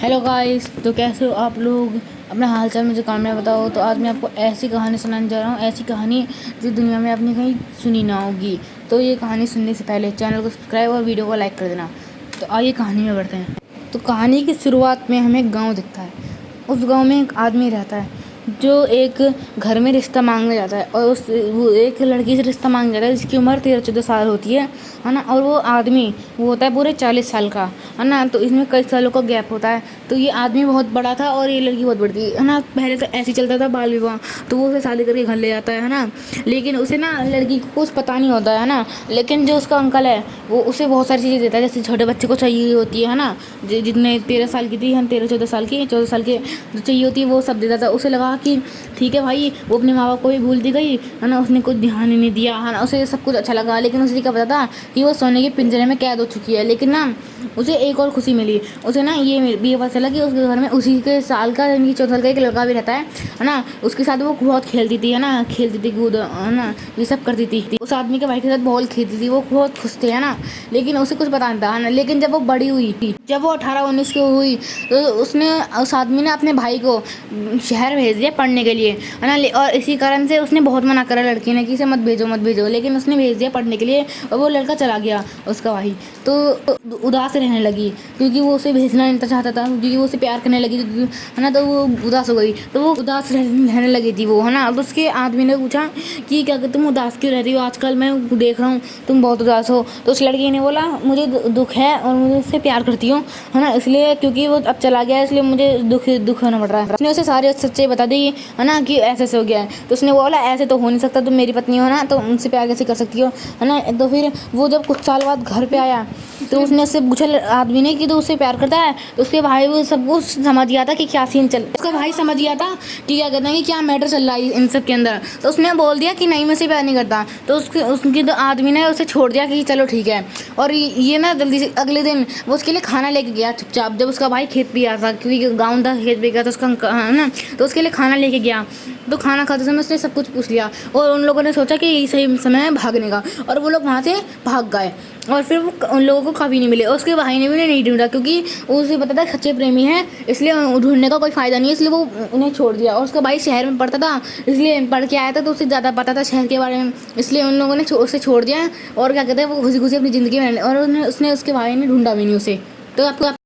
Hello guys, तो कैसे हो आप लोग। अपना हालचाल मुझे कमेंट में बताओ। तो आज मैं आपको ऐसी कहानी सुनाने जा रहा हूँ, ऐसी कहानी जो दुनिया में आपने कहीं सुनी ना होगी। तो ये कहानी सुनने से पहले चैनल को सब्सक्राइब और वीडियो को लाइक कर देना। तो आइए कहानी में बढ़ते हैं। तो कहानी की शुरुआत में हमें गाँव दिखता है। उस गाँव में एक आदमी रहता है जो एक घर में रिश्ता मांगने जाता है, और वो एक लड़की से रिश्ता मांगने जाता है जिसकी उम्र 13-14 साल होती है ना। और वो आदमी वो होता है पूरे 40 साल का, है ना। तो इसमें कई सालों का गैप होता है। तो ये आदमी बहुत बड़ा था और ये लड़की बहुत बड़ी थी, है ना। पहले तो ऐसे ही चलता था बाल विवाह, तो वो उसे शादी करके घर ले जाता है ना। लेकिन उसे ना लड़की को कुछ पता नहीं होता है ना। लेकिन जो उसका अंकल है वो उसे बहुत सारी चीज़ें देता है, जैसे छोटे बच्चे को चाहिए होती है ना। जितने 13 साल की थी, हम 13-14 साल की, 14 साल के जो चाहिए होती है वो सब देता था। उसे लगा कि ठीक है भाई, वो अपने माँ बाप को भी भूल दी गई, है ना। उसने कुछ ध्यान ही नहीं दिया, है ना। उसे सब कुछ अच्छा लगा, लेकिन उसे क्या पता था कि वो सोने के पिंजरे में कैद हो चुकी है। लेकिन ना उसे एक और खुशी मिली। उसे ना ये पता चला कि उसके घर में उसी के साल का, यानी 14 साल का एक लड़का भी रहता है ना। उसके साथ वो बहुत खेलती थी, है ना। खेलती थी, कूद, है ना, ये सब करती थी। उस आदमी के भाई के साथ बहुत खेलती थी, वो बहुत खुश थे, है ना। लेकिन उसे कुछ पता नहीं था, है ना। लेकिन जब वो बड़ी हुई थी, जब वो 18-19 की हुई, तो उसने उस आदमी ने अपने भाई को शहर भेज दिया पढ़ने के लिए, है ना। और इसी कारण से उसने बहुत मना करा लड़की ने कि इसे मत भेजो मत भेजो, लेकिन उसने भेज दिया पढ़ने के लिए। और वो लड़का चला गया, उसका भाई। तो उदास रहने लगी, क्योंकि वो उसे भेजना नहीं चाहता था, क्योंकि वो उसे प्यार करने लगी, है ना। तो वो उदास हो गई, तो वो उदास रहने लगी थी वो, है ना। अब उसके आदमी ने पूछा कि क्या तुम उदास क्यों रहती हो, आजकल मैं देख रहा हूँ तुम बहुत उदास हो। तो उस लड़की ने बोला मुझे दुख है और मुझे उससे प्यार करती हूँ, है ना। इसलिए क्योंकि वो अब चला गया, इसलिए मुझे दुख होना पड़ रहा है। उसने उसे सारी सच्चाई बता दी, है ना, कि ऐसे ऐसे हो गया है। तो उसने बोला ऐसे तो हो नहीं सकता, तुम मेरी पत्नी हो ना, तो उनसे प्यार कैसे कर सकती हो, है ना। तो फिर वो जब कुछ साल बाद घर पे आया, तो उसने उससे पूछा आदमी ने कि तो उससे प्यार करता है। तो उसके भाई वो सब कुछ समझ गया था कि क्या सीन चल, उसका भाई समझ गया था कि क्या कहते हैं कि क्या मैटर चल रहा है इन सब के अंदर। तो उसने बोल दिया कि नहीं, मैं से प्यार नहीं करता। तो उसके तो आदमी ने उसे छोड़ दिया कि चलो ठीक है। और ये ना जल्दी से अगले दिन वो उसके लिए खाना लेके गया चुपचाप, जब उसका भाई खेत पे गया था, क्योंकि गाँव था, खेत पे गया था उसका, है ना। तो उसके लिए खाना लेके गया। तो खाना खाते समय उसने सब कुछ पूछ लिया, और उन लोगों ने सोचा कि यही सही समय है भागने का, और वो लोग वहाँ से भाग गए। और फिर वो उन लोगों को कभी नहीं मिले। और उसके भाई ने भी उन्हें नहीं ढूंढा, क्योंकि उसे पता था सच्चे प्रेमी हैं, इसलिए ढूंढने का कोई फ़ायदा नहीं है, इसलिए वो उन्हें छोड़ दिया। और उसका भाई शहर में पढ़ता था, इसलिए पढ़ के आया था, तो उसे ज़्यादा पता था शहर के बारे में, इसलिए उन लोगों ने उसे छोड़ दिया। और क्या कहते हैं, वो खुशी खुशी अपनी ज़िंदगी में, और उसने उसके भाई ने ढूंढा भी नहीं उसे। तो आपको